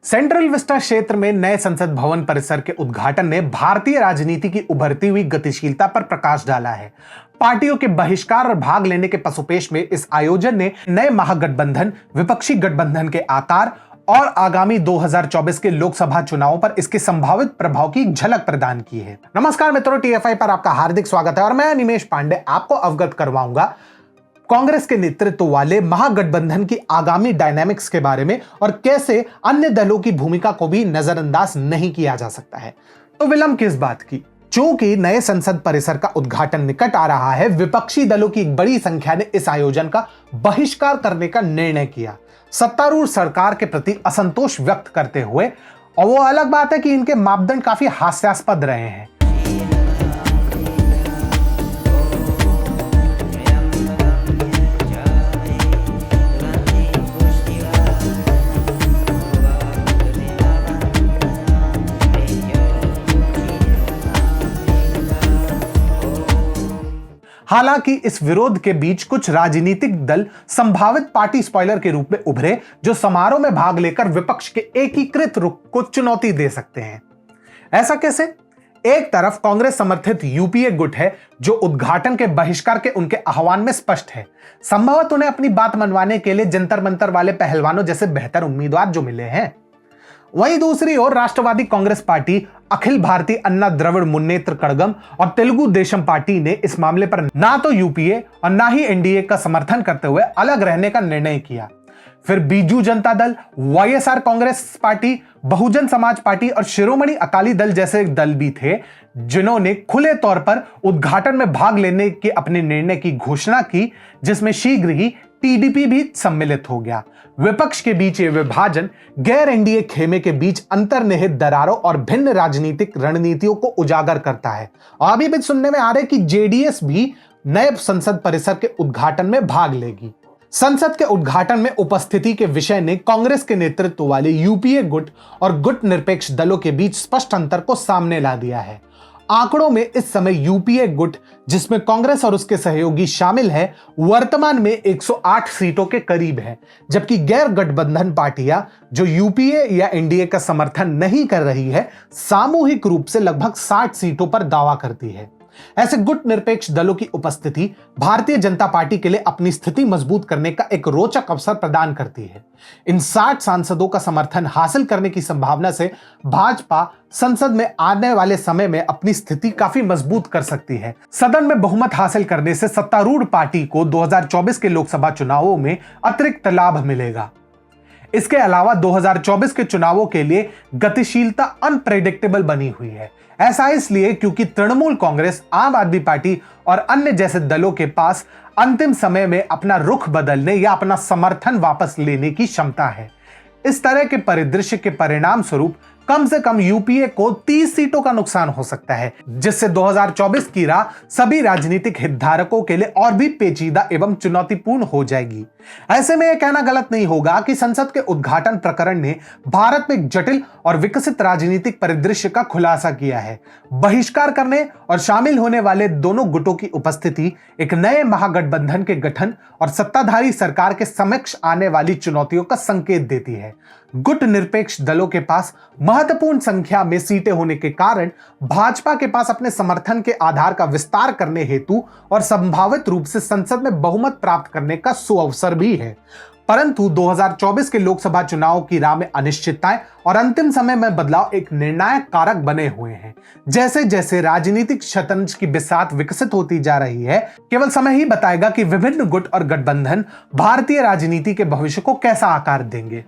Central Vista क्षेत्र में नए संसद भवन परिसर के उद्घाटन ने भारतीय राजनीति की उभरती हुई गतिशीलता पर प्रकाश डाला है। पार्टियों के बहिष्कार और भाग लेने के पसोपेश में इस आयोजन ने नए महागठबंधन, विपक्षी गठबंधन के आकार और आगामी 2024 के लोकसभा चुनावों पर इसके संभावित प्रभाव की झलक प्रदान की है। नमस्कार मित्रों, टीएफआई पर आपका हार्दिक स्वागत है और मैं निमेश पांडे आपको अवगत करवाऊंगा कांग्रेस के नेतृत्व वाले महागठबंधन की आगामी डायनामिक्स के बारे में और कैसे अन्य दलों की भूमिका को भी नजरअंदाज नहीं किया जा सकता है। तो विलंब किस बात की? चूंकि नए संसद परिसर का उद्घाटन निकट आ रहा है, विपक्षी दलों की एक बड़ी संख्या ने इस आयोजन का बहिष्कार करने का निर्णय किया, सत्तारूढ़ सरकार के प्रति असंतोष व्यक्त करते हुए। और वो अलग बात है कि इनके मापदंड काफी हास्यास्पद रहे हैं। हालांकि इस विरोध के बीच कुछ राजनीतिक दल संभावित पार्टी स्पॉइलर के रूप में उभरे, जो समारोह में भाग लेकर विपक्ष के एकीकृत रुख को चुनौती दे सकते हैं। ऐसा कैसे? एक तरफ कांग्रेस समर्थित यूपीए गुट है, जो उद्घाटन के बहिष्कार के उनके आह्वान में स्पष्ट है। संभवतः उन्हें अपनी बात मनवाने के लिए जंतर मंतर वाले पहलवानों जैसे बेहतर उम्मीदवार जो मिले हैं। वहीं दूसरी ओर राष्ट्रवादी कांग्रेस पार्टी, अखिल भारतीय अन्ना द्रविड़ मुन्नेत्र कड़गम और तेलुगु देशम पार्टी ने इस मामले पर ना तो यूपीए और ना ही एनडीए का समर्थन करते हुए अलग रहने का निर्णय किया। फिर Biju Janata Dal, YSR Congress party, Bahujan Samaj party और शिरोमणि अकाली दल जैसे दल भी थे, जिन्होंने खुले तौर पर उद्घाटन में भाग लेने के अपने निर्णय की घोषणा की, जिसमें शीघ्र ही टीडीपी भी सम्मिलित हो गया। विपक्ष के बीच ये विभाजन गैर एनडीए खेमे के बीच अंतर्निहित दरारों और भिन्न राजनीतिक रणनीतियों को उजागर करता है। और अभी भी सुनने में आ रहा है कि जेडीएस भी नए संसद परिसर के उद्घाटन में भाग लेगी। संसद के उद्घाटन में उपस्थिति के विषय ने कांग्रेस के नेतृत्व वाले यूपीए गुट और गुट निरपेक्ष दलों के बीच स्पष्ट अंतर को सामने ला दिया है। आंकड़ों में इस समय यूपीए गुट, जिसमें कांग्रेस और उसके सहयोगी शामिल हैं, वर्तमान में 108 सीटों के करीब है, जबकि गैर गठबंधन पार्टियां जो यूपीए या एनडीए का समर्थन नहीं कर रही है, सामूहिक रूप से लगभग 60 सीटों पर दावा करती है। ऐसे गुट निरपेक्ष दलों की उपस्थिति भारतीय जनता पार्टी के लिए अपनी स्थिति मजबूत करने का एक रोचक अवसर प्रदान करती है। इन 60 सांसदों का समर्थन हासिल करने की संभावना से भाजपा संसद में आने वाले समय में अपनी स्थिति काफी मजबूत कर सकती है। सदन में बहुमत हासिल करने से सत्तारूढ़ पार्टी को 2024 के लोकसभा चुनावों में अतिरिक्त लाभ मिलेगा। इसके अलावा 2024 के चुनावों के लिए गतिशीलता अनप्रेडिक्टेबल बनी हुई है। ऐसा इसलिए क्योंकि तृणमूल कांग्रेस, आम आदमी पार्टी और अन्य जैसे दलों के पास अंतिम समय में अपना रुख बदलने या अपना समर्थन वापस लेने की क्षमता है। इस तरह के परिदृश्य के परिणाम स्वरूप कम से कम यूपीए को 30 सीटों का नुकसान हो सकता है, जिससे 2024 की राह सभी राजनीतिक हितधारकों के लिए और भी पेचीदा एवं चुनौतीपूर्ण हो जाएगी। ऐसे में यह कहना गलत नहीं होगा कि संसद के उद्घाटन प्रकरण ने भारत में एक जटिल और विकसित राजनीतिक परिदृश्य का खुलासा किया है। बहिष्कार करने और शामिल होने वाले दोनों गुटों की उपस्थिति एक नए महागठबंधन के गठन और सत्ताधारी सरकार के समक्ष आने वाली चुनौतियों का संकेत देती है। गुट निरपेक्ष दलों के पास महत्वपूर्ण संख्या में सीटें होने के कारण भाजपा के पास अपने समर्थन के आधार का विस्तार करने हेतु और संभावित रूप से संसद में बहुमत प्राप्त करने का सुअवसर भी है। परंतु 2024 के लोकसभा चुनाव की राह में अनिश्चितताएं और अंतिम समय में बदलाव एक निर्णायक कारक बने हुए हैं। जैसे जैसे राजनीतिक शतरंज की बिसात विकसित होती जा रही है, केवल समय ही बताएगा कि विभिन्न गुट और गठबंधन भारतीय राजनीति के भविष्य को कैसा आकार देंगे।